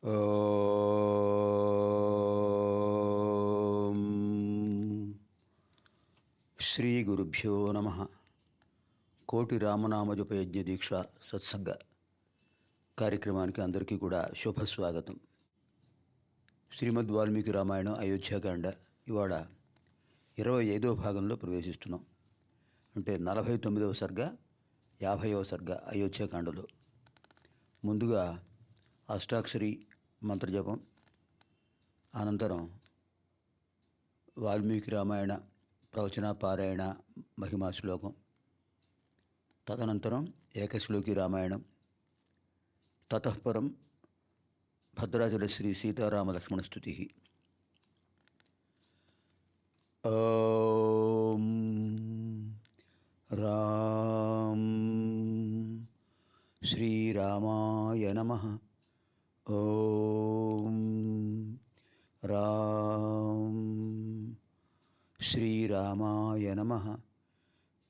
ఓం శ్రీ గురుభ్యో నమః. కోటి రామనామజప యజ్ఞ దీక్ష సత్సంగ కార్యక్రమానికి అందరికీ కూడా శుభస్వాగతం. శ్రీమద్ వాల్మీకి రామాయణం అయోధ్యాకాండ ఇవాళ 25వ భాగంలో ప్రవేశిస్తున్నాం. అంటే 49వ సర్గ, 50వ సర్గ అయోధ్యాకాండలో. ముందుగా అష్టాక్షరి మంత్రజపం, అనంతరం వాల్మీకి రామాయణ ప్రవచన పారాయణ మహిమా శ్లోకం, తదనంతరం ఏకశ్లోకి రామాయణం, తతఃపరం భద్రాచల శ్రీ సీతారామ లక్ష్మణ స్తుతి. ఓం రాం శ్రీరామాయ నమః. ఓం రాం శ్రీరామాయ నమః.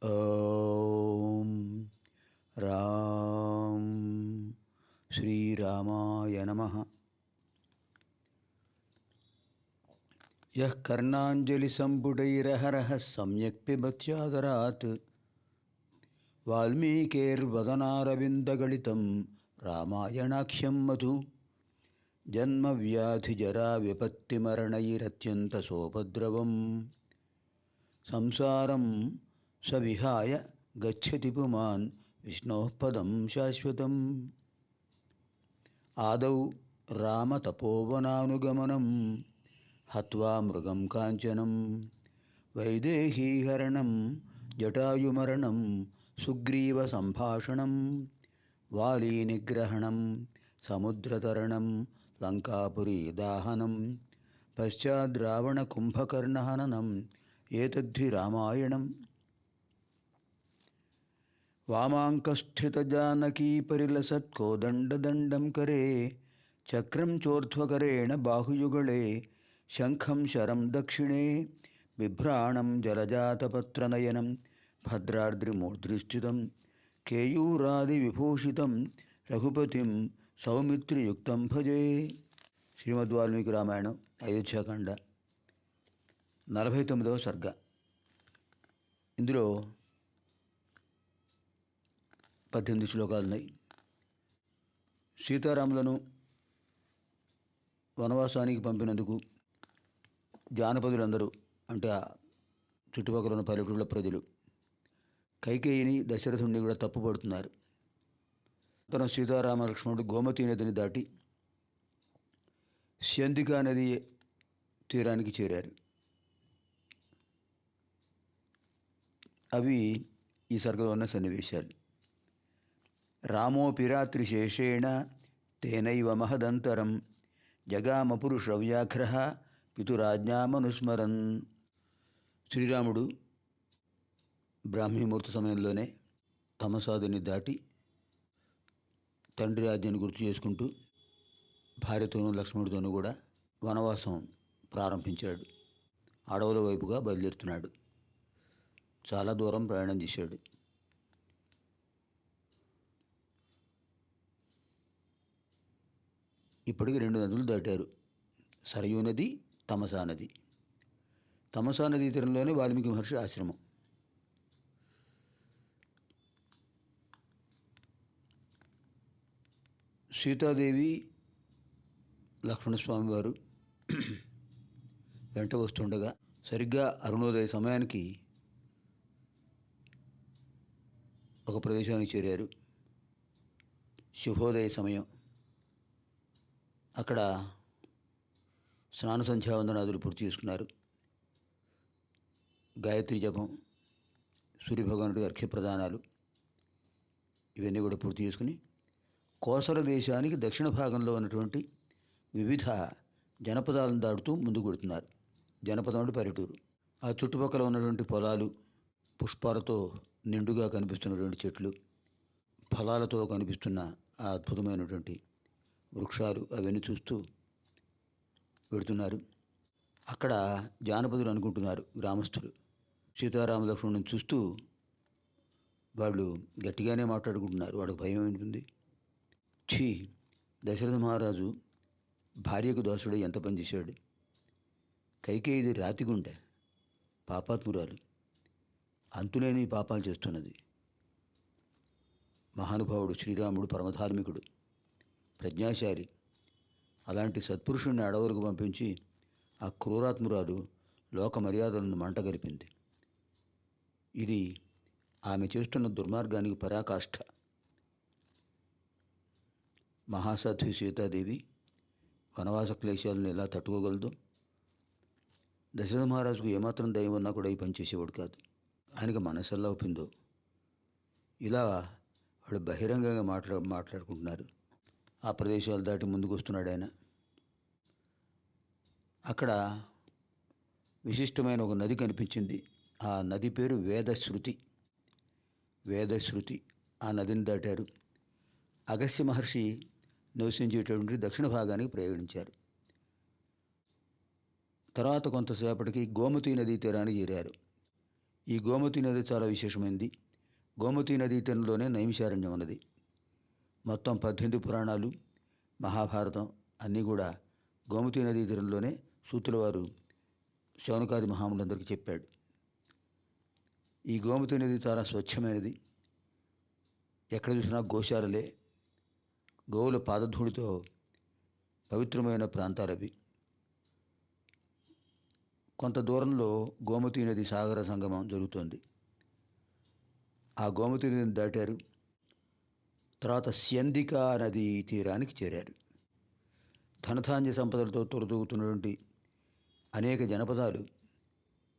ఓం రాం శ్రీరామాయ నమః. యః కర్ణాంజలి సంపుటైరహరః సమ్యక్ పిబత్యాదరాత్ వాల్మీకేర్వదనారవిందగళితం రామాయణాఖ్యం మధు. జన్మవ్యాధిజరా విపత్తిమరణైరత్యంతసోపద్రవం సంసారం సవిహాయ గచ్చతి పుమాన్ విష్ణోః పదం శాశ్వతం. ఆదౌ రామతపోవనానుగమనం హత్వా మృగం కాంచనం వైదేహీహరణం జటాయుమరణం సుగ్రీవ సంభాషణం వాలీనిగ్రహణం సముద్రతరణం లంకాపురీ దాహనం పశ్చాద్రావణ కుంభకర్ణహననం ఏతద్ధి రామాయణం. వామాంకస్థితజానకీ పరిలసత్కోదండదండం కరే చక్రం చోర్ధ్వకరేణ బాహుయుగళే శంఖం శరం దక్షిణే బిభ్రాణం జలజాతపత్రనయనం భద్రాద్రిమూర్ధ్నిస్థితం కేయూరాదివిభూషితం రఘుపతిం సౌమిత్రియుక్తం భజే. శ్రీమద్ వాల్మీకి రామాయణం అయోధ్యాకాండ 49వ సర్గ. ఇందులో 18 శ్లోకాలున్నాయి. సీతారాములను వనవాసానికి పంపినందుకు జానపదులందరూ, అంటే ఆ చుట్టుపక్కల ఉన్న పల్లెటూళ్ళ ప్రజలు కైకేయిని దశరథుడిని కూడా తప్పుపడుతున్నారు. తన సీతారామ లక్ష్మణుడు గోమతీ నదిని దాటి స్యందికా నది తీరానికి చేరారు. అవి ఈ సర్గలో ఉన్న సన్నివేశాలు. రామోపి రాత్రి శేషేణ తేనైవ మహదంతరం జగామ పురుషవ్యాఘ్రః పితురాజ్ఞామనుస్మరన్. శ్రీరాముడు బ్రాహ్మీముహూర్త సమయంలోనే తమసాదుని దాటి తండ్రి రాజ్యాన్ని గుర్తు చేసుకుంటూ భార్యతోనూ లక్ష్మణుడితోనూ కూడా వనవాసం ప్రారంభించాడు. అడవుల వైపుగా బయలుదేరుతున్నాడు. చాలా దూరం ప్రయాణం చేశాడు. ఇప్పటికి 2 నదులు దాటారు, సరయూ నది, తమసా నది. తమసా నదీ తీరంలోనే వాల్మీకి మహర్షి ఆశ్రమం. సీతాదేవి లక్ష్మణస్వామి వారు వెంట వస్తుండగా సరిగ్గా అరుణోదయ సమయానికి ఒక ప్రదేశానికి చేరారు. శుభోదయ సమయం. అక్కడ స్నాన సంధ్యావందనాదులు పూర్తి చేసుకున్నారు. గాయత్రి జపం, సూర్యభగవానుడి అర్ఘ్యప్రదానాలు ఇవన్నీ కూడా పూర్తి చేసుకుని కోసల దేశానికి దక్షిణ భాగంలో ఉన్నటువంటి వివిధ జనపదాలను దాటుతూ ముందుకు కొడుతున్నారు. జనపదం అంటే పల్లెటూరు. ఆ చుట్టుపక్కల ఉన్నటువంటి పొలాలు, పుష్పాలతో నిండుగా కనిపిస్తున్నటువంటి చెట్లు, ఫలాలతో కనిపిస్తున్న ఆ అద్భుతమైనటువంటి వృక్షాలు అవన్నీ చూస్తూ పెడుతున్నారు. అక్కడ జానపదులు అనుకుంటున్నారు, గ్రామస్తులు సీతారామ లక్ష్మణుని చూస్తూ వాళ్ళు గట్టిగానే మాట్లాడుకుంటున్నారు. వాడికి భయం ఉంటుంది. దశరథ మహారాజు భార్యకు దోసుడై ఎంత పనిచేశాడు. కైకేయిది రాతిగుండె, పాపాత్మురాలు, అంతులేని పాపాలు చేస్తున్నది. మహానుభావుడు శ్రీరాముడు పరమధార్మికుడు, ప్రజ్ఞాశాలి. అలాంటి సత్పురుషుణ్ణి అడవులకు పంపించి ఆ క్రూరాత్మురాలు లోక మర్యాదలను మంటగలిపింది. ఇది ఆమె చేస్తున్న దుర్మార్గానికి పరాకాష్ఠ. మహాసాధ్వి సీతాదేవి వనవాస క్లేశాలను ఎలా తట్టుకోగలదు? దశరథ మహారాజుకు ఏమాత్రం దయం ఉన్నా కూడా ఈ పనిచేసేవాడు కాదు. ఆయనకు మనసెల్లా ఒప్పిందో. ఇలా వాళ్ళు బహిరంగంగా మాట్లాడుకుంటున్నారు. ఆ ప్రదేశాలు దాటి ముందుకు వస్తున్నాడు ఆయన. అక్కడ విశిష్టమైన ఒక నది కనిపించింది. ఆ నది పేరు వేదశ్రుతి. వేదశ్రుతి ఆ నదిని దాటారు. అగస్త్య మహర్షి నివసించేటటువంటి దక్షిణ భాగానికి ప్రయాణించారు. తర్వాత కొంతసేపటికి గోమతీ నదీ తీరానికి చేరారు. ఈ గోమతీ నది చాలా విశేషమైంది. గోమతీ నదీ తీరంలోనే నైమిషారణ్యం ఉన్నది. మొత్తం 18 పురాణాలు, మహాభారతం అన్నీ కూడా గోమతీ నదీ తీరంలోనే సూతుల వారు శౌనకాది మహాములందరికీ చెప్పాడు. ఈ గోమతీ నది చాలా స్వచ్ఛమైనది. ఎక్కడ చూసినా గోశాలలే, గోవుల పాదధూళితో పవిత్రమైన ప్రాంతాలవి. కొంత దూరంలో గోమతీ నది సాగర సంగమం జరుగుతోంది. ఆ గోమతీ నదిని దాటారు. తర్వాత స్యందికా నదీ తీరానికి చేరారు. ధనధాన్య సంపదలతో తొలతూగుతున్నటువంటి అనేక జనపదాలు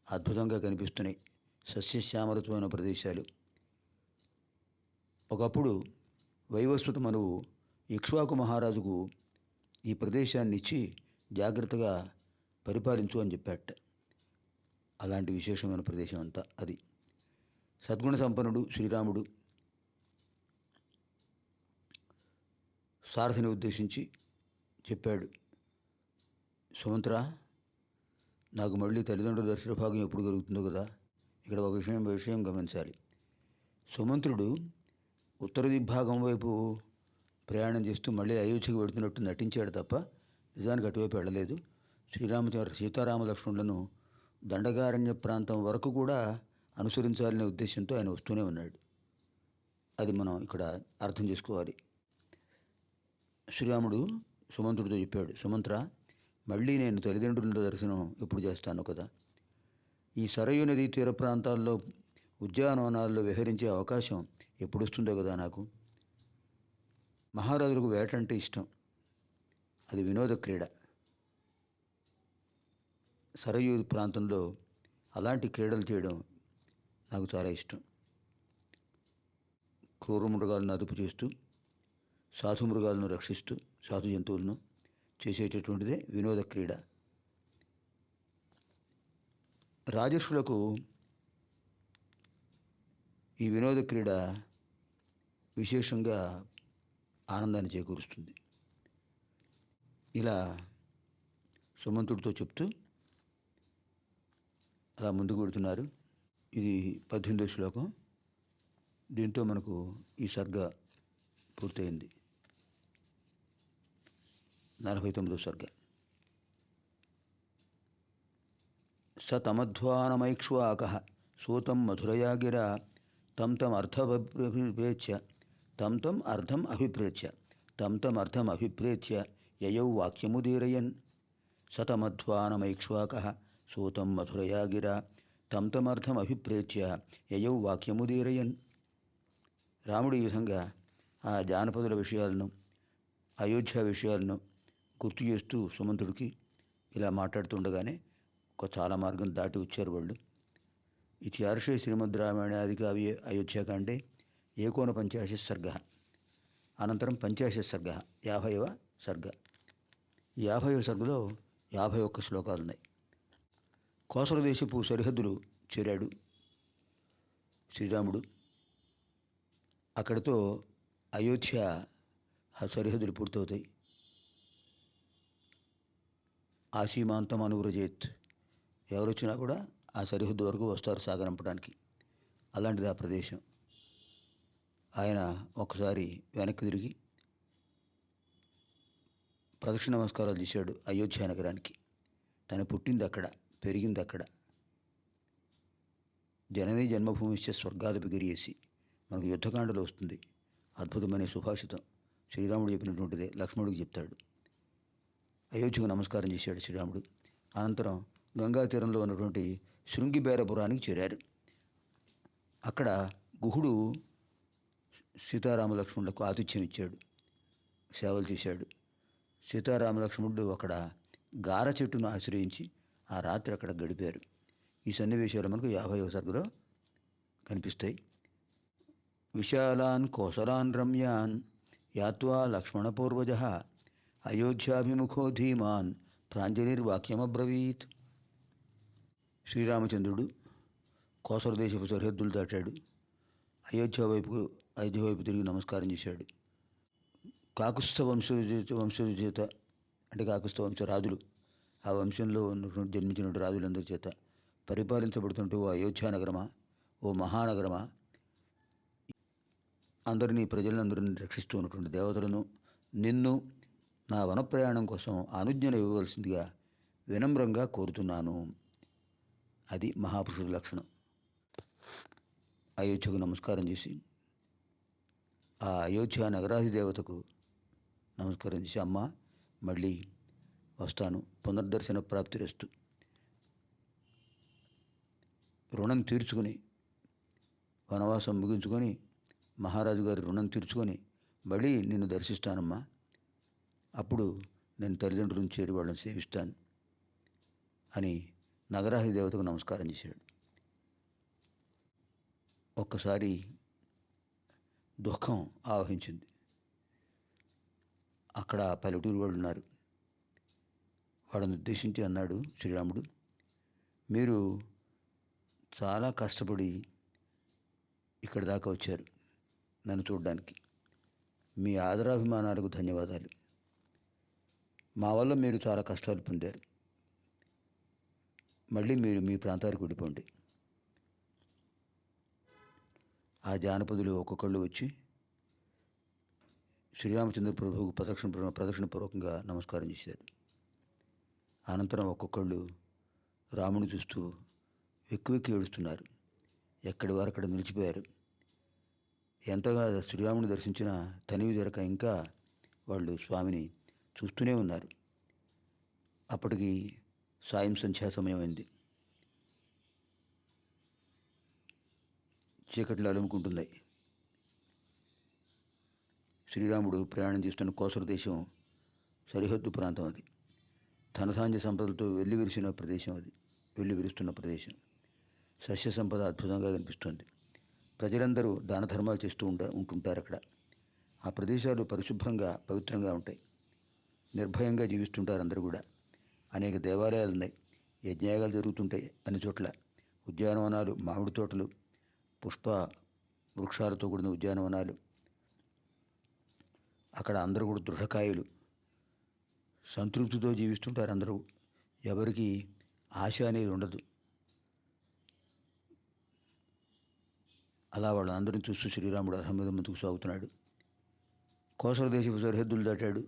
అద్భుతంగా కనిపిస్తున్నాయి. సస్యశ్యామలత్వమైన ప్రదేశాలు. ఒకప్పుడు వైవస్వత మనువు ఇక్ష్వాకు మహారాజుకు ఈ ప్రదేశాన్ని ఇచ్చి జాగ్రత్తగా పరిపాలించు అని చెప్పాట. అలాంటి విశేషమైన ప్రదేశం అంతా అది. సద్గుణ సంపన్నుడు శ్రీరాముడు సారథిని ఉద్దేశించి చెప్పాడు, సుమంత్ర, నాకు మళ్ళీ తల్లిదండ్రుల దర్శన భాగం ఎప్పుడు కలుగుతుందో కదా. ఇక్కడ ఒక విషయం గమనించాలి. సుమంత్రుడు ఉత్తర దిగ్భాగం వైపు ప్రయాణం చేస్తూ మళ్ళీ అయోధ్యకు వెళుతున్నట్టు నటించాడు తప్ప నిజానికి అటువైపు వెళ్ళలేదు. శ్రీరామచంద్ర సీతారామ లక్ష్మణులను దండకారణ్య ప్రాంతం వరకు కూడా అనుసరించాలనే ఉద్దేశంతో ఆయన వస్తూనే ఉన్నాడు. అది మనం ఇక్కడ అర్థం చేసుకోవాలి. శ్రీరాముడు సుమంత్రుడితో చెప్పాడు, సుమంత్ర, మళ్ళీ నేను తల్లిదండ్రుల దర్శనం ఎప్పుడు చేస్తాను కదా. ఈ సరయూ నదీ తీర ప్రాంతాల్లో ఉద్యానవనాల్లో విహరించే అవకాశం ఎప్పుడు వస్తుందో కదా నాకు. మహారాజులకు వేట అంటే ఇష్టం. అది వినోద క్రీడ. సరయూ ప్రాంతంలో అలాంటి క్రీడలు చేయడం నాకు చాలా ఇష్టం. క్రూర మృగాలను అదుపు చేస్తూ, సాధు మృగాలను రక్షిస్తూ, సాధు జంతువులను చేసేటటువంటిదే వినోద క్రీడ. రాజర్షులకు ఈ వినోద క్రీడ విశేషంగా ఆనందాన్ని చేకూరుస్తుంది. ఇలా సుమంతుడితో చెప్తూ అలా ముందుకు వెళుతున్నారు. ఇది 18వ శ్లోకం. దీంతో మనకు ఈ సర్గ పూర్తయింది. 49వ సర్గ. స తమధ్వానమైక్ష్వాకః సూతం మధురయా గిరా తం అర్థం అభిప్రేత్య యయౌ వాక్యముదీరయన్. సతమధ్వానమైక్ష్వాకః సూతం మధురయా గిరా తం అభిప్రేత్య యయౌ వాక్యముదీరయన్. రాముడు ఈ విధంగా ఆ జానపదుల విషయాలను, అయోధ్య విషయాలను గుర్తు చేస్తూ సుమంతుడికి ఇలా మాట్లాడుతుండగానే ఒక చాలా మార్గం దాటి వచ్చారు వాళ్ళు. ఇత్యార్షే శ్రీమద్ రామాయణాదికావ్యే అయోధ్యాకాండే ఏకోనపంచాశత్ సర్గ. అనంతరం 50వ సర్గ, 50వ సర్గ. 50వ సర్గలో 51 శ్లోకాలు ఉన్నాయి. కోసల దేశపు సరిహద్దులు చేరాడు శ్రీరాముడు. అక్కడితో అయోధ్య సరిహద్దులు పూర్తవుతాయి. ఆసీమాంతం అనువ్రజేత్. ఎవరు వచ్చినా కూడా ఆ సరిహద్దు వరకు వస్తారు సాగనంపడానికి. అలాంటిది ఆ ప్రదేశం. ఆయన ఒకసారి వెనక్కి తిరిగి ప్రదక్షిణ నమస్కారాలు చేశాడు అయోధ్య నగరానికి. తను పుట్టింది అక్కడ, పెరిగింది అక్కడ. జననీ జన్మభూమిశ్చ స్వర్గాదపి గిరీయసి, మనకు యుద్ధకాండలో వస్తుంది అద్భుతమైన సుభాషితం. శ్రీరాముడు చెప్పినటువంటిదే లక్ష్మణుడికి చెప్తాడు. అయోధ్యకు నమస్కారం చేశాడు శ్రీరాముడు. అనంతరం గంగా తీరంలో ఉన్నటువంటి శృంగిబేరపురానికి చేరారు. అక్కడ గుహుడు సీతారామలక్ష్మణులకు ఆతిథ్యం ఇచ్చాడు, సేవలు చేశాడు. సీతారామలక్ష్మణుడు అక్కడ గార చెట్టును ఆశ్రయించి ఆ రాత్రి అక్కడ గడిపారు. ఈ సన్నివేశాలు మనకు 50వ సర్గలో కనిపిస్తాయి. విశాలాన్ కోసలాన్ రమ్యాన్ యాత్వా లక్ష్మణపూర్వజ అయోధ్యాభిముఖో ధీమాన్ ప్రాంజలిర్వాక్యమబ్రవీత్. శ్రీరామచంద్రుడు కోసల దేశపు సరిహద్దులు దాటాడు. అయోధ్య వైపు తిరిగి నమస్కారం చేశాడు. కాకుస్థ వంశజేత అంటే కాకుస్థ వంశ రాజులు, ఆ వంశంలో ఉన్నటువంటి జన్మించినటువంటి రాజులందరి చేత పరిపాలించబడుతుంటూ ఓ అయోధ్య నగరమా, ఓ మహానగరమా, ప్రజలందరినీ రక్షిస్తూ ఉన్నటువంటి దేవతలను, నిన్ను నా వనప్రయాణం కోసం అనుజ్ఞను ఇవ్వవలసిందిగా వినమ్రంగా కోరుతున్నాను. అది మహాపురుషుడి లక్షణం. అయోధ్యకు నమస్కారం చేసి ఆ అయోధ్య నగరాధిదేవతకు నమస్కారం చేసి, అమ్మ మళ్ళీ వస్తాను, పునర్దర్శన ప్రాప్తిరస్తు, రుణం తీర్చుకొని వనవాసం ముగించుకొని మహారాజు గారి రుణం తీర్చుకొని మళ్ళీ నిన్ను దర్శిస్తానమ్మా. అప్పుడు నేను తల్లిదండ్రులను చేరి వాళ్ళని సేవిస్తాను అని నగరాహి దేవతకు నమస్కారం చేశాడు. ఒక్కసారి దుఃఖం ఆవహించింది. అక్కడ పల్లెటూరు వాళ్ళు ఉన్నారు. వాళ్ళని ఉద్దేశించి అన్నాడు శ్రీరాముడు, మీరు చాలా కష్టపడి ఇక్కడి దాకా వచ్చారు నన్ను చూడడానికి. మీ ఆదరాభిమానాలకు ధన్యవాదాలు. మా వల్ల మీరు చాలా కష్టాలు పొందారు. మళ్ళీ మీరు మీ ప్రాంతానికి వెళ్ళిపోండి. ఆ జానపదులు ఒక్కొక్కళ్ళు వచ్చి శ్రీరామచంద్ర ప్రభువుకు ప్రదక్షిణపూర్వకంగా నమస్కారం చేశారు. అనంతరం ఒక్కొక్కళ్ళు రాముని చూస్తూ వెక్కి ఏడుస్తున్నారు. ఎక్కడి వారు అక్కడ నిలిచిపోయారు. ఎంతగా శ్రీరాముని దర్శించినా తనివి దొరక ఇంకా వాళ్ళు స్వామిని చూస్తూనే ఉన్నారు. అప్పటికి సాయం సంధ్యా సమయం అయింది. చీకట్లు అలుముకుంటున్నాయి. శ్రీరాముడు ప్రయాణం చేస్తున్న కోసల దేశం సరిహద్దు ప్రాంతం. అది ధనధాన్య సంపదలతో వెల్లివిరుస్తున్న ప్రదేశం. సస్య సంపద అద్భుతంగా కనిపిస్తుంది. ప్రజలందరూ దాన ధర్మాలు చేస్తూ ఉంటుంటారు అక్కడ. ఆ ప్రదేశాలు పరిశుభ్రంగా పవిత్రంగా ఉంటాయి. నిర్భయంగా జీవిస్తుంటారు అందరూ కూడా. అనేక దేవాలయాలు ఉన్నాయి. యజ్ఞయాగాలు జరుగుతుంటాయి అన్ని చోట్ల. ఉద్యానవనాలు, మామిడి తోటలు, పుష్ప వృక్షాలతో కూడిన ఉద్యానవనాలు. అక్కడ అందరూ కూడా దృఢకాయులు, సంతృప్తితో జీవిస్తుంటారు అందరూ. ఎవరికి ఆశ అనేది ఉండదు. అలా వాళ్ళందరినీ చూస్తూ శ్రీరాముడు రథం మీద ముందుకు సాగుతున్నాడు. కోసల దేశపు సరిహద్దులు దాటాడు.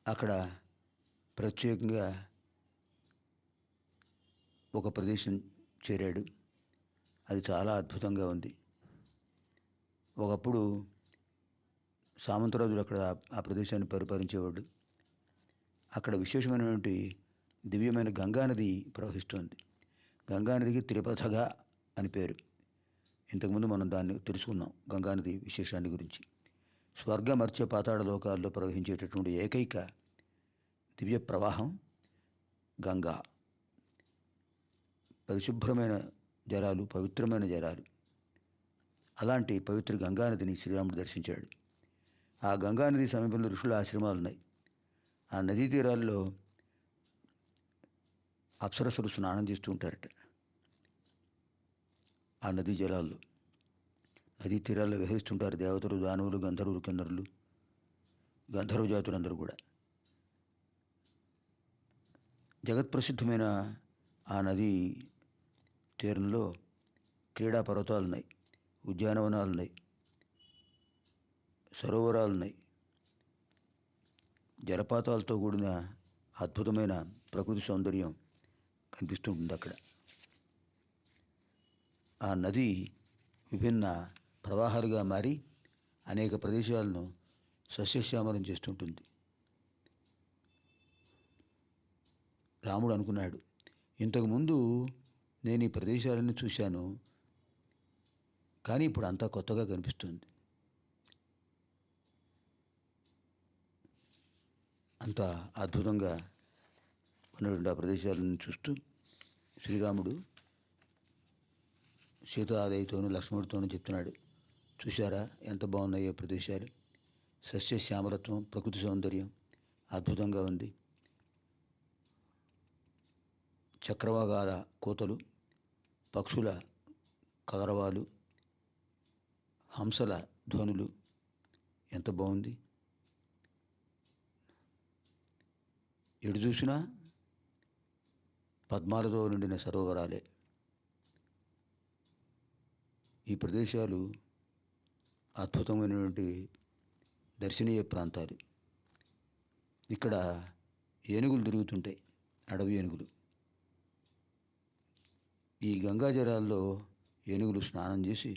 అక్కడ ప్రత్యేకంగా ఒక ప్రదేశం చేరాడు. అది చాలా అద్భుతంగా ఉంది. ఒకప్పుడు సామంతరాజులు అక్కడ ఆ ప్రదేశాన్ని పరిపాలించేవాడు. అక్కడ విశేషమైనటువంటి దివ్యమైన గంగానది ప్రవహిస్తోంది. గంగానదికి త్రిపథగా అని పేరు. ఇంతకుముందు మనం దాన్ని తెలుసుకున్నాం, గంగానది విశేషాన్ని గురించి. స్వర్గ మర్త్య పాతాళ లోకాల్లో ప్రవహించేటటువంటి ఏకైక దివ్య ప్రవాహం గంగా. పరిశుభ్రమైన జలాలు, పవిత్రమైన జలాలు. అలాంటి పవిత్ర గంగానదిని శ్రీరాముడు దర్శించాడు. ఆ గంగానది సమీపంలో ఋషుల ఆశ్రమాలు ఉన్నాయి. ఆ నదీ తీరాల్లో అప్సరసలు స్నానం చేస్తూ ఉంటారట. ఆ నదీ జలాల్లో, నదీ తీరాల్లో విహరిస్తుంటారు దేవతలు, దానవులు, గంధర్వులు, కిన్నరులు, గంధర్వ జాతులందరూ కూడా. జగత్ప్రసిద్ధమైన ఆ నదీ తీరంలో క్రీడా పర్వతాలు ఉన్నాయి, ఉద్యానవనాలు ఉన్నాయి, సరోవరాలు ఉన్నాయి. జలపాతాలతో కూడిన అద్భుతమైన ప్రకృతి సౌందర్యం కనిపిస్తుంటుంది అక్కడ. ఆ నది విభిన్న ప్రవాహాలుగా మారి అనేక ప్రదేశాలను సస్యశ్యామలం చేస్తుంటుంది. రాముడు అనుకున్నాడు, ఇంతకుముందు నేను ఈ ప్రదేశాలన్నీ చూశాను, కానీ ఇప్పుడు అంతా కొత్తగా కనిపిస్తుంది. అంత అద్భుతంగా ఉన్నటువంటి ఆ ప్రదేశాలను చూస్తూ శ్రీరాముడు సీతాదేవితోనూ లక్ష్మణుడితోనూ చెప్తున్నాడు, చూశారా ఎంత బాగున్నాయో ప్రదేశాలు, సస్యశ్యామలత్వం, ప్రకృతి సౌందర్యం అద్భుతంగా ఉంది. చక్రవాకాల కోతలు, పక్షుల కలరవాలు, హంసల ధ్వనులు ఎంత బాగుంది. ఎటు చూసినా పద్మాలతో నిండిన సరోవరాలే. ఈ ప్రదేశాలు అద్భుతమైనటువంటి దర్శనీయ ప్రాంతాలు. ఇక్కడ ఏనుగులు తిరుగుతుంటాయి, అడవి ఏనుగులు. ఈ గంగా జలాల్లో ఏనుగులు స్నానం చేసి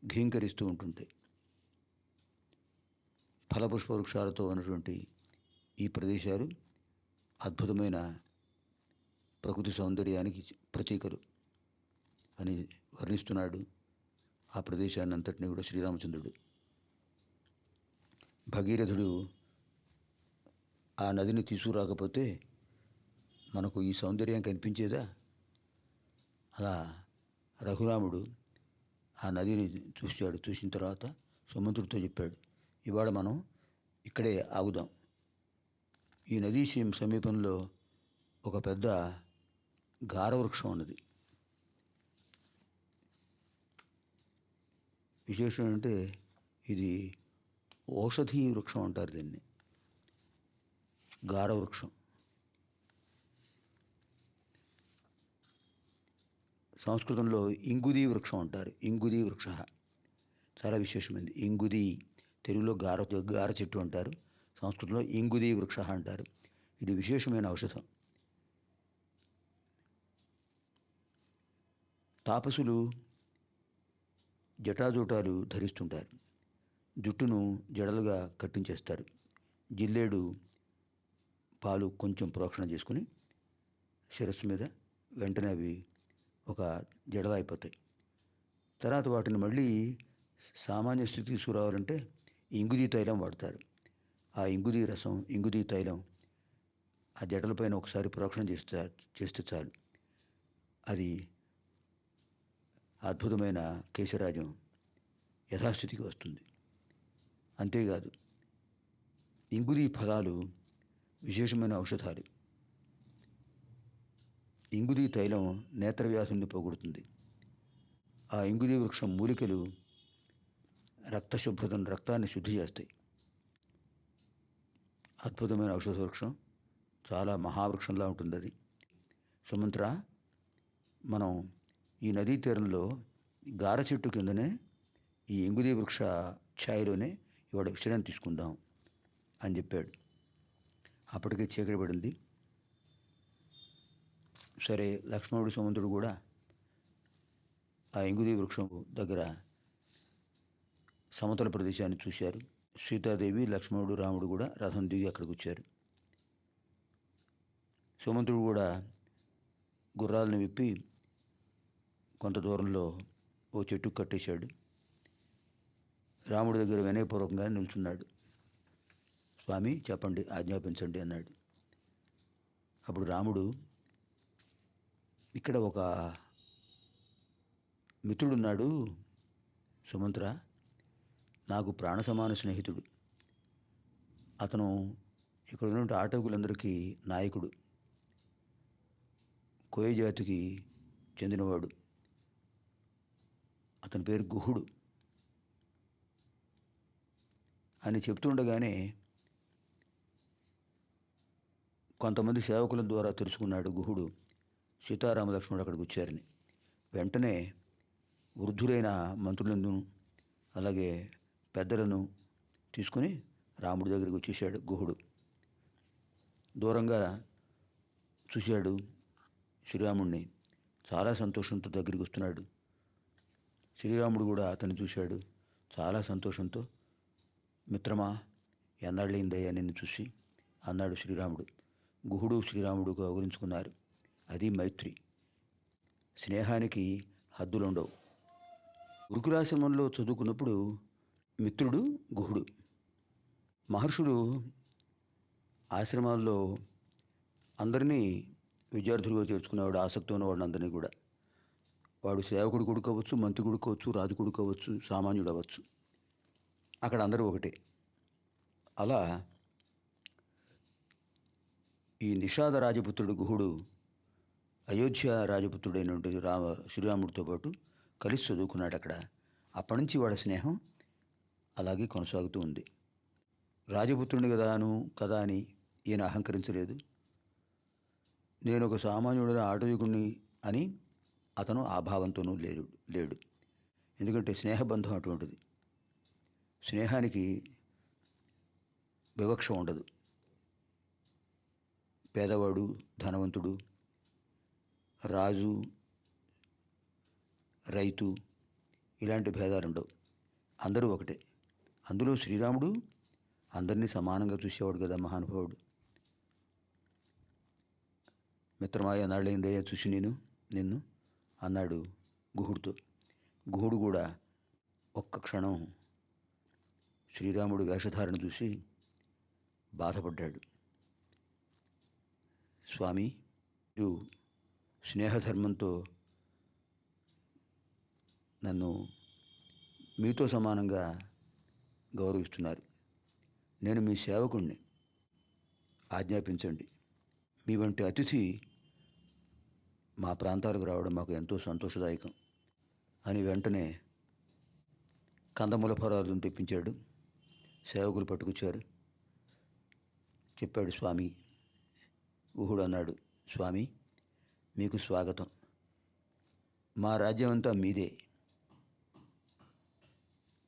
ఘీంకరిస్తూ ఉంటుంటాయి. ఫలపుష్ప వృక్షాలతో ఉన్నటువంటి ఈ ప్రదేశాలు అద్భుతమైన ప్రకృతి సౌందర్యానికి ప్రతీకలు అని వర్ణిస్తున్నాడు ఆ ప్రదేశాన్ని అంతటినీ కూడా శ్రీరామచంద్రుడు. భగీరథుడు ఆ నదిని తీసుకురాకపోతే మనకు ఈ సౌందర్యం కనిపించేదా? అలా రఘురాముడు ఆ నదిని చూశాడు. చూసిన తర్వాత సుమంత్రుడితో చెప్పాడు, ఇవాళ మనం ఇక్కడే ఆగుదాం. ఈ నదీ సమీపంలో ఒక పెద్ద గారవృక్షం ఉన్నది. విశేషం అంటే ఇది ఔషధీ వృక్షం అంటారు దీన్ని, గారవృక్షం. సంస్కృతంలో ఇంగుదీ వృక్షం అంటారు, ఇంగుదీ వృక్ష. చాలా విశేషమైనది. ఇంగుదీ తెలుగులో గార చెట్టు అంటారు, సంస్కృతంలో ఇంగుదీ వృక్ష అంటారు. ఇది విశేషమైన ఔషధం. తాపసులు జటాజూటాలు ధరిస్తుంటారు, జుట్టును జడలుగా కట్టించేస్తారు. జిల్లేడు పాలు కొంచెం ప్రోక్షణ చేసుకుని శిరస్సు మీద వెంటనే అవి ఒక జడలు అయిపోతాయి. తర్వాత వాటిని మళ్ళీ సామాన్య స్థితికి తీసుకురావాలంటే ఇంగుదీ తైలం వాడతారు. ఆ ఇంగుదీ రసం, ఇంగుదీ తైలం ఆ జడలపైన ఒకసారి ప్రోక్షణ చేస్తే చాలు, అది అద్భుతమైన కేశరాజం యథాస్థితికి వస్తుంది. అంతేకాదు, ఇంగుదీ ఫలాలు విశేషమైన ఔషధాలు. ఇంగుదీ తైలం నేత్రవ్యాధుల్ని పోగొడుతుంది. ఆ ఇంగుదీ వృక్షం మూలికలు రక్తాన్ని శుద్ధి చేస్తాయి. అద్భుతమైన ఔషధ వృక్షం, చాలా మహావృక్షంలా ఉంటుంది అది. సుమంత్ర, మనం ఈ నదీ తీరంలో గార చెట్టు కిందనే ఈ ఇంగుదీ వృక్ష ఛాయలోనే ఇవాడు విశ్రాంతి తీసుకుందాం అని చెప్పాడు. అప్పటికే చీకటి పడింది. సరే, లక్ష్మణుడు సుమంతుడు కూడా ఆ ఇంగుదీ వృక్షం దగ్గర సమతల ప్రదేశాన్ని చూశారు. సీతాదేవి, లక్ష్మణుడు, రాముడు కూడా రథం దిగి అక్కడికి వచ్చారు. సుమంతుడు కూడా గుర్రాలను విప్పి కొంత దూరంలో ఓ చెట్టుకు కట్టేశాడు. రాముడి దగ్గర వినయపూర్వకంగా నిల్చున్నాడు. స్వామి, చెప్పండి, ఆజ్ఞాపించండి అన్నాడు. అప్పుడు రాముడు, ఇక్కడ ఒక మిత్రుడున్నాడు సుమంత్ర, నాకు ప్రాణ సమాన స్నేహితుడు. అతను ఇక్కడ ఉన్నటువంటి ఆటవికులందరికీ నాయకుడు, కోయ జాతికి చెందినవాడు. అతని పేరు గుహుడు అని చెప్తుండగానే కొంతమంది సేవకుల ద్వారా తెలుసుకున్నాడు గుహుడు సీతారామ లక్ష్మణుడు అక్కడికి వచ్చారని. వెంటనే వృద్ధులైన మంత్రులను అలాగే పెద్దలను తీసుకుని రాముడి దగ్గరికి వచ్చేసాడు గుహుడు. దూరంగా చూశాడు శ్రీరాముడిని. చాలా సంతోషంతో దగ్గరికి వస్తున్నాడు. శ్రీరాముడు కూడా అతన్ని చూశాడు చాలా సంతోషంతో. మిత్రమా, ఎన్నాళ్ళైందయ్యా నిన్ను చూసి అన్నాడు శ్రీరాముడు. గుహుడు శ్రీరాముడు కౌగిలించుకున్నారు. అది మైత్రి. స్నేహానికి హద్దులుండవు. గురుకులాశ్రమంలో చదువుకున్నప్పుడు మిత్రుడు గుహుడు. మహర్షులు ఆశ్రమాల్లో అందరినీ విద్యార్థులుగా చేర్చుకునేవాడు. ఆసక్తి ఉన్నవాడు అందరినీ కూడా. వాడు సేవకుడు కొడుకోవచ్చు, మంత్రి కొడుకోవచ్చు, రాజు కొడుకోవచ్చు, సామాన్యుడు అవ్వచ్చు. అక్కడ అందరూ ఒకటే. అలా ఈ నిషాద రాజపుత్రుడు గుహుడు అయోధ్య రాజపుత్రుడైనటువంటి శ్రీరాముడితో పాటు కలిసి చదువుకున్నాడు అక్కడ. అప్పటి నుంచి వాడి స్నేహం అలాగే కొనసాగుతూ ఉంది. రాజపుత్రుని కదా అని ఈయన అహంకరించలేదు. నేను ఒక సామాన్యుడైన ఆటవికుడిని అని అతను ఆ భావంతోనూ లేడు. ఎందుకంటే స్నేహబంధం అటువంటిది. స్నేహానికి వివక్ష ఉండదు. పేదవాడు, ధనవంతుడు, రాజు, రైతు ఇలాంటి భేదాలు ఉండవు. అందరూ ఒకటే. అందులో శ్రీరాముడు అందరినీ సమానంగా చూసేవాడు కదా మహానుభావుడు. మిత్రమా, ఎన్నాళ్ళైందయ్యా చూసి నిన్ను అన్నాడు గుహుడితో. గుహుడు కూడా ఒక్క క్షణం శ్రీరాముడు వేషధారణ చూసి బాధపడ్డాడు. స్వామి, మీరు స్నేహధర్మంతో నన్ను మీతో సమానంగా గౌరవిస్తున్నారు. నేను మీ సేవకుణ్ణి, ఆజ్ఞాపించండి. మీ వంటి అతిథి మా ప్రాంతాలకు రావడం మాకు ఎంతో సంతోషదాయకం అని వెంటనే కందమూల ఫలాలను తెప్పించాడు. సేవకులు పట్టుకొచ్చారు. చెప్పాడు స్వామి. గుహుడు అన్నాడు, స్వామి, మీకు స్వాగతం. మా రాజ్యం అంతా మీదే.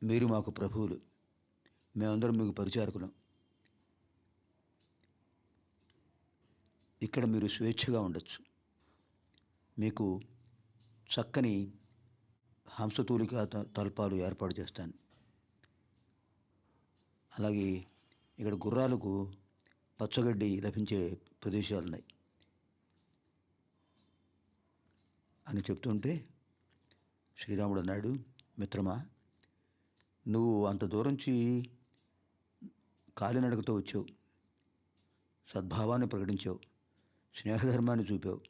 మీరు మాకు ప్రభువులు. మేమందరం మీకు పరిచారకులం. ఇక్కడ మీరు స్వేచ్ఛగా ఉండొచ్చు. మీకు చక్కని హంసతూలిక తల్పాలు ఏర్పాటు చేస్తాను. అలాగే ఇక్కడ గుర్రాలకు పచ్చగడ్డి లభించే ప్రదేశాలు ఉన్నాయి అని చెప్తుంటే శ్రీరాముడు అన్నాడు, మిత్రమా, నువ్వు అంత దూరం నుంచి కాలినడకతో వచ్చావు. సద్భావాన్ని ప్రకటించావు. స్నేహధర్మాన్ని చూపావు.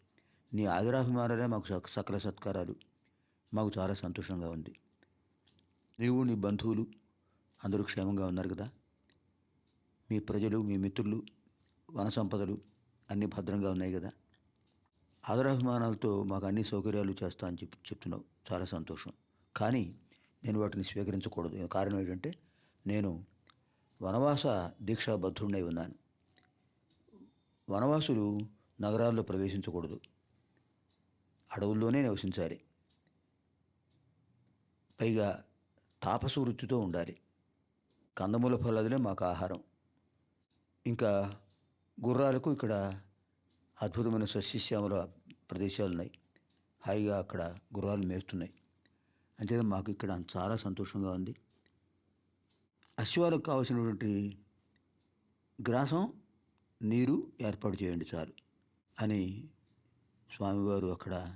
నీ ఆదరాభిమానాలే మాకు సకల సత్కారాలు. మాకు చాలా సంతోషంగా ఉంది. నీవు, నీ బంధువులు అందరూ క్షేమంగా ఉన్నారు కదా? మీ ప్రజలు, మీ మిత్రులు, వన సంపదలు అన్నీ భద్రంగా ఉన్నాయి కదా? ఆదరాభిమానాలతో మాకు అన్ని సౌకర్యాలు చేస్తా అని చెప్తున్నావు. చాలా సంతోషం. కానీ నేను వాటిని స్వీకరించకూడదు. కారణం ఏంటంటే నేను వనవాస దీక్షాబద్ధుడినై ఉన్నాను. వనవాసులు నగరాల్లో ప్రవేశించకూడదు. అడవుల్లోనే నివసించాలి. పైగా తాపస వృత్తితో ఉండాలి. కందమూల ఫలాదులే మాకు ఆహారం. ఇంకా గుర్రాలకు ఇక్కడ అద్భుతమైన సస్యశ్యామల ప్రదేశాలు ఉన్నాయి. హాయిగా అక్కడ గుర్రాలు మేస్తున్నాయి. అంతేగా మాకు ఇక్కడ చాలా సంతోషంగా ఉంది. అశ్వాలకు కావలసినటువంటి గ్రాసం, నీరు ఏర్పాటు చేయండి చాలు అని స్వామివారు అక్కడ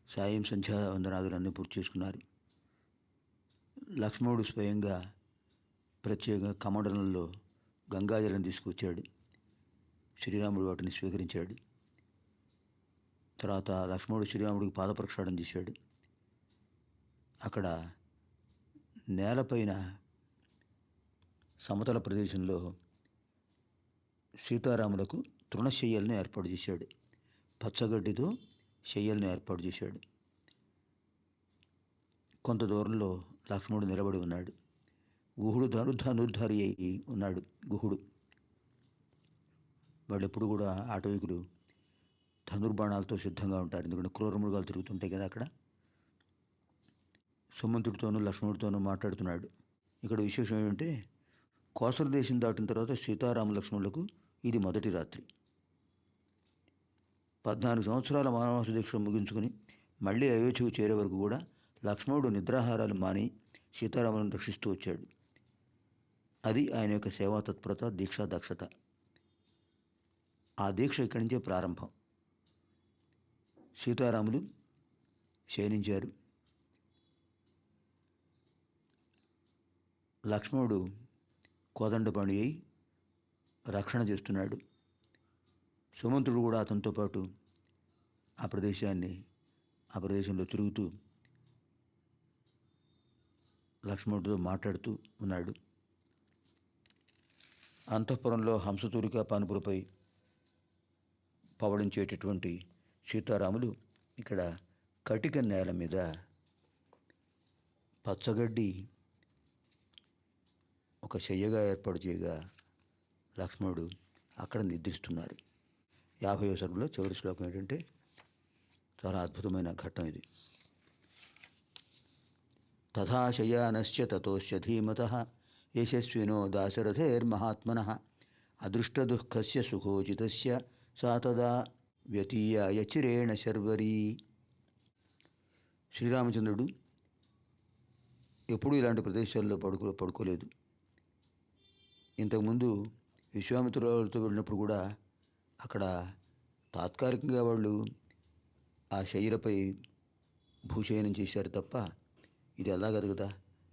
సాయం సంధ్యా వందనాదులన్నీ పూర్తి చేసుకున్నారు. లక్ష్మణుడు స్వయంగా ప్రత్యేకంగా కమండలంలో గంగాజలం తీసుకొచ్చాడు. శ్రీరాముడు వాటిని స్వీకరించాడు. తర్వాత లక్ష్మణుడు శ్రీరాముడికి పాదప్రక్షాళన చేశాడు. అక్కడ నేలపైన సమతల ప్రదేశంలో సీతారాములకు తృణశయ్యలను ఏర్పాటు చేశాడు. పచ్చగడ్డితో శయ్యలను ఏర్పాటు చేశాడు. కొంత దూరంలో లక్ష్మణుడు నిలబడి ఉన్నాడు. గుహుడు ధనుర్ధారి అయి ఉన్నాడు. గుహుడు వాళ్ళు ఎప్పుడు కూడా ఆటవికులు ధనుర్బాణాలతో సిద్ధంగా ఉంటారు. ఎందుకంటే క్రూర మృగాలు తిరుగుతుంటాయి కదా అక్కడ. సుమంతుడితోనూ లక్ష్మణుడితోనూ మాట్లాడుతున్నాడు. ఇక్కడ విశేషం ఏంటంటే కోసల దేశం దాటిన తర్వాత సీతారామ లక్ష్మణులకు ఇది మొదటి రాత్రి. 14 సంవత్సరాల వనవాస దీక్ష ముగించుకుని మళ్ళీ అయోధ్యకు చేరే వరకు కూడా లక్ష్మణుడు నిద్రాహారాలు మాని సీతారాములను రక్షిస్తూ వచ్చాడు. అది ఆయన యొక్క సేవా తత్పరత, దీక్షా దక్షత. ఆ దీక్ష ఇక్కడి నుంచే ప్రారంభం. సీతారాములు శయనించారు. లక్ష్మణుడు కోదండపాణి అయి రక్షణ చేస్తున్నాడు. సుమంతుడు కూడా అతనితో పాటు ఆ ప్రదేశంలో తిరుగుతూ లక్ష్మణుడితో మాట్లాడుతూ ఉన్నాడు. అంతఃపురంలో హంసతూలిక పానుపులపై పవడించేటటువంటి సీతారాములు ఇక్కడ కటిక నేల మీద పచ్చగడ్డి ఒక శయ్యగా ఏర్పాటు చేయగా లక్ష్మణుడు అక్కడ నిద్రిస్తున్నారు. 50వ సర్గలో చివరి శ్లోకం ఏంటంటే చాలా అద్భుతమైన ఘట్టం ఇది. తథా శయానశ్చ తతోశ్చ ధీమతః యశస్వినో దాశరథైర్మహాత్మనః అదృష్టదుఃఖస్య సుఖోచితస్య సా తదా వ్యతీయాయ చిరేణ శర్వరీ. శ్రీరామచంద్రుడు ఎప్పుడూ ఇలాంటి ప్రదేశాల్లో పడుకోలేదు. ఇంతకుముందు విశ్వామిత్రులతో వెళ్ళినప్పుడు కూడా అక్కడ తాత్కాలికంగా వాళ్ళు ఆ శయ్యలపై భూశయనం చేశారు తప్ప ఇది అలాగదు కదా.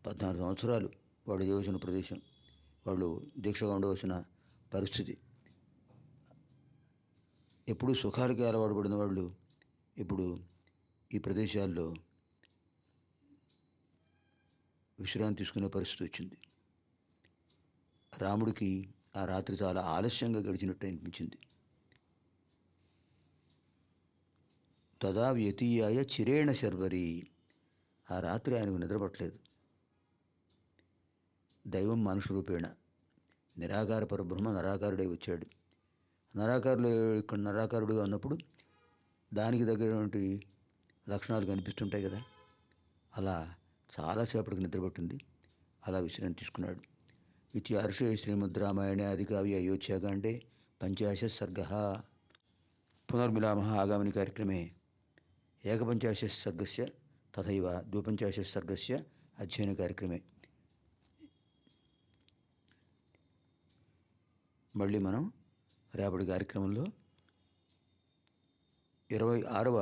14 సంవత్సరాలు వాళ్ళు చేయవలసిన ప్రదేశం, వాళ్ళు దీక్షగా ఉండవలసిన పరిస్థితి. ఎప్పుడూ సుఖాలకి అలవాటు పడిన వాళ్ళు ఇప్పుడు ఈ ప్రదేశాల్లో విశ్రాంతి తీసుకునే పరిస్థితి వచ్చింది. రాముడికి ఆ రాత్రి చాలా ఆలస్యంగా గడిచినట్టు అనిపించింది. తదా వ్యతీయాయ చిరేణ శర్వరి. ఆ రాత్రి ఆయనకు నిద్రపట్టలేదు. దైవం మనుషు రూపేణ నిరాకార పరబ్రహ్మ నిరాకారుడై వచ్చాడు. నిరాకారుడుగా ఉన్నప్పుడు దానికి తగినటువంటి లక్షణాలు కనిపిస్తుంటాయి కదా. అలా చాలాసేపటికి నిద్రపట్టింది. అలా విశ్రాంతి తీసుకున్నాడు. ఇత్యార్షే శ్రీమద్ రామాయణే ఆదికావ్య అయోధ్యాకాండే 50 सर्गः. पुनर्मिलामः आगामिनि कार्यक्रमे 51 सर्गस्य तथैव 52 सर्गस्य అధ్యయనకార్యక్రమే. మళ్ళీ మనం రేపటి కార్యక్రమంలో 26వ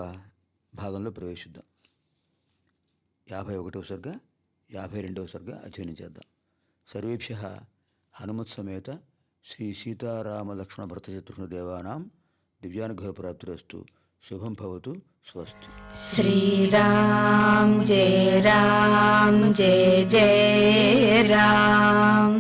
భాగంలో ప్రవేశిద్దాం. 51వ సర్గ 52వ సర్గ అధ్యయనం చేద్దాం. సర్వేభ్యః హనుమత్సమేత శ్రీ సీతారామలక్ష్మణ భరతశత్రుఘ్నదేవానాం దివ్యానుగ్రహప్రాప్తిరస్తు. శుభం భవతు. స్వస్తి. श्रीराम जय जय राम.